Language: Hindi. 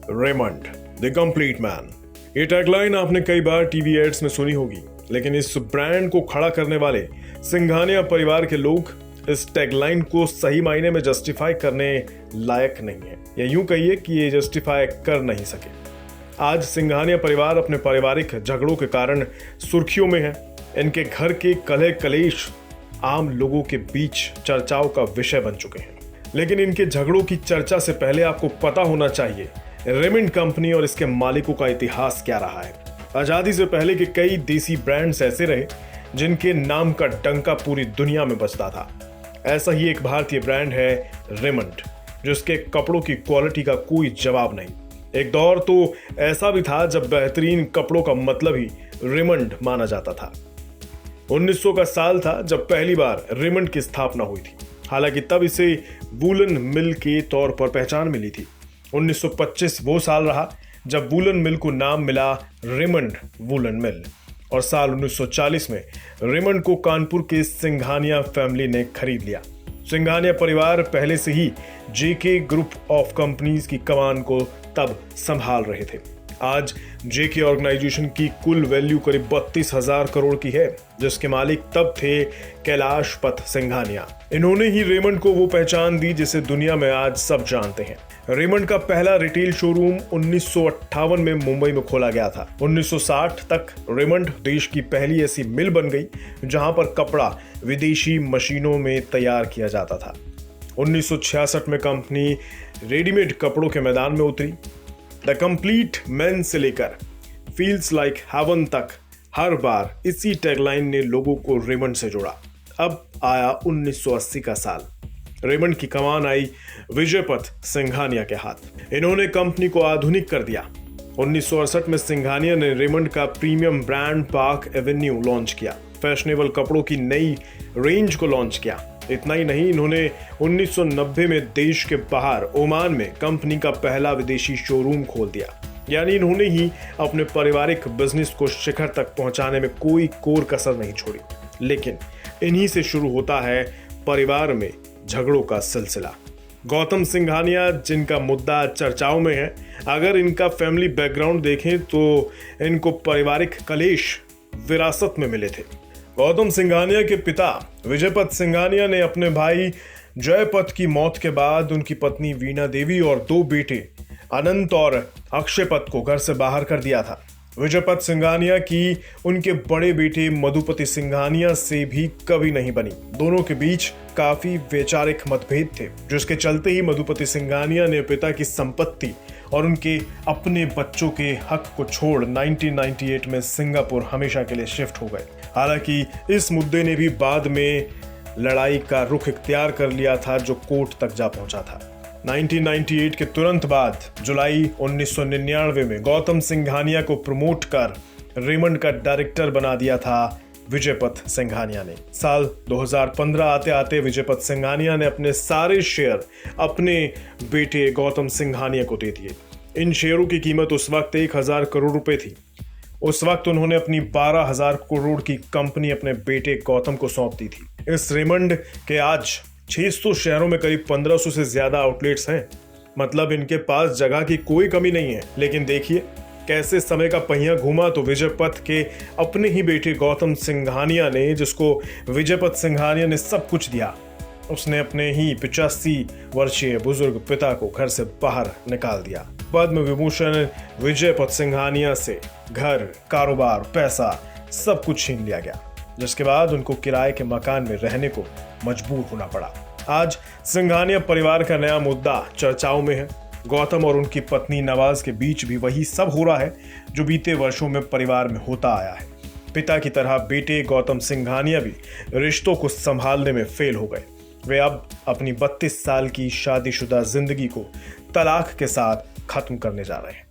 Raymond the complete man. ये टैगलाइन आपने कई बार टीवी एड्स में सुनी होगी, लेकिन इस ब्रांड को खड़ा करने वाले सिंघानिया परिवार के लोग इस टैगलाइन को सही मायने में जस्टिफाई करने लायक नहीं है, या यूं कहिए कि ये जस्टिफाई कर नहीं सके। आज सिंघानिया परिवार अपने पारिवारिक झगड़ों के कारण सुर्खियों में है। इनके घर के कलह कलेश आम लोगों के बीच चर्चाओं का विषय बन चुके हैं। लेकिन इनके झगड़ों की चर्चा से पहले आपको पता होना चाहिए रेमंड कंपनी और इसके मालिकों का इतिहास क्या रहा है। आजादी से पहले के कई देसी ब्रांड्स ऐसे रहे जिनके नाम का डंका पूरी दुनिया में बजता था। ऐसा ही एक भारतीय ब्रांड है रेमंड, जिसके कपड़ों की क्वालिटी का कोई जवाब नहीं। एक दौर तो ऐसा भी था जब बेहतरीन कपड़ों का मतलब ही रेमंड माना जाता था। 1900 का साल था जब पहली बार रेमंड की स्थापना हुई थी। हालांकि तब इसे वूलन मिल के तौर पर पहचान मिली थी। 1925 वो साल रहा जब वूलन मिल को नाम मिला रेमंड वूलन मिल, और साल 1940 में रेमंड को कानपुर के सिंघानिया फैमिली ने खरीद लिया। सिंघानिया परिवार पहले से ही जेके ग्रुप ऑफ कंपनीज की कमान को तब संभाल रहे थे। आज जेके ऑर्गेनाइजेशन की कुल वैल्यू करीब 32,000 करोड़ की है, जिसके मालिक तब थे कैलाश पथ सिंघानिया। इन्होंने ही रेमंड को वो पहचान दी जिसे दुनिया में आज सब जानते हैं। रेमंड का पहला रिटेल शोरूम 1958 में मुंबई में खोला गया था। 1960 तक रेमंड देश की पहली ऐसी मिल बन गई जहां पर कपड़ा विदेशी मशीनों में तैयार किया जाता था। 1966 में कंपनी रेडीमेड कपड़ों के मैदान में उतरी। द कंप्लीट मैन से लेकर फील्स लाइक हेवन तक हर बार इसी टैगलाइन ने लोगों को रेमंड से जोड़ा। अब आया 1980 का साल। रेमंड की कमान आई विजयपथ सिंघानिया के हाथ। इन्होंने कंपनी को आधुनिक कर दिया। 1968 में सिंघानिया ने रेमंड का premium brand park Avenue launch किया। फैशनेबल कपड़ों की नई रेंज को लॉन्च किया। इतना ही नहीं, इन्होंने 1990 में देश के बाहर ओमान में कंपनी का पहला विदेशी शोरूम खोल दिया। यानी इन्होंने ही अपने पारिवारिक बिजनेस को शिखर तक पहुंचाने में कोई कोर कसर नहीं छोड़ी। लेकिन इन्हीं से शुरू होता है परिवार में झगड़ों का सिलसिला। गौतम सिंघानिया, जिनका मुद्दा चर्चाओं में है, अगर इनका फैमिली बैकग्राउंड देखें तो इनको पारिवारिक कलेश विरासत में मिले थे। गौतम सिंघानिया के पिता विजयपथ सिंघानिया ने अपने भाई जयपथ की मौत के बाद उनकी पत्नी वीणा देवी और 2 बेटे अनंत और अक्षयपथ को घर से बाहर कर दिया था। विजयपथ सिंघानिया की उनके बड़े बेटे मधुपति सिंघानिया से भी कभी नहीं बनी। दोनों के बीच काफी वैचारिक मतभेद थे, जिसके चलते ही मधुपति सिंघानिया ने पिता की संपत्ति और उनके अपने बच्चों के हक को छोड़ 1998 में सिंगापुर हमेशा के लिए शिफ्ट हो गए। हालांकि इस मुद्दे ने भी बाद में लड़ाई का रुख इख्तियार कर लिया था, जो कोर्ट तक जा पहुंचा था। 1998 के तुरंत बाद जुलाई 1999 में गौतम सिंघानिया को प्रमोट कर रेमंड का डायरेक्टर बना दिया था विजयपथ सिंघानिया ने। साल 2015 आते आते विजयपथ सिंघानिया ने अपने सारे शेयर अपने बेटे गौतम सिंघानिया को दे दिए। इन शेयरों की कीमत उस वक्त 1,000 करोड़ रुपए थी। उस वक्त उन्होंने अपनी 12,000 करोड़ की कंपनी अपने बेटे गौतम को सौंप दी थी। इस रेमंड के आज 600 शहरों में करीब 1500 से ज्यादा आउटलेट्स हैं। मतलब इनके पास जगह की कोई कमी नहीं है। लेकिन देखिए कैसे समय का पहिया घूमा तो विजयपथ के अपने ही बेटे गौतम सिंघानिया ने, जिसको विजयपथ सिंघानिया ने सब कुछ दिया, उसने अपने ही 85 वर्षीय बुजुर्ग पिता को घर से बाहर निकाल दिया। पद्म विभूषण विजयपथ सिंघानिया से घर, कारोबार, पैसा सब कुछ छीन लिया गया, जिसके बाद उनको किराए के मकान में रहने को मजबूर होना पड़ा। आज सिंघानिया परिवार का नया मुद्दा चर्चाओं में है। गौतम और उनकी पत्नी नवाज के बीच भी वही सब हो रहा है जो बीते वर्षों में परिवार में होता आया है। पिता की तरह बेटे गौतम सिंघानिया भी रिश्तों को संभालने में फेल हो गए। वे अब अपनी 32 साल की शादीशुदा जिंदगी को तलाक के साथ खत्म करने जा रहे हैं।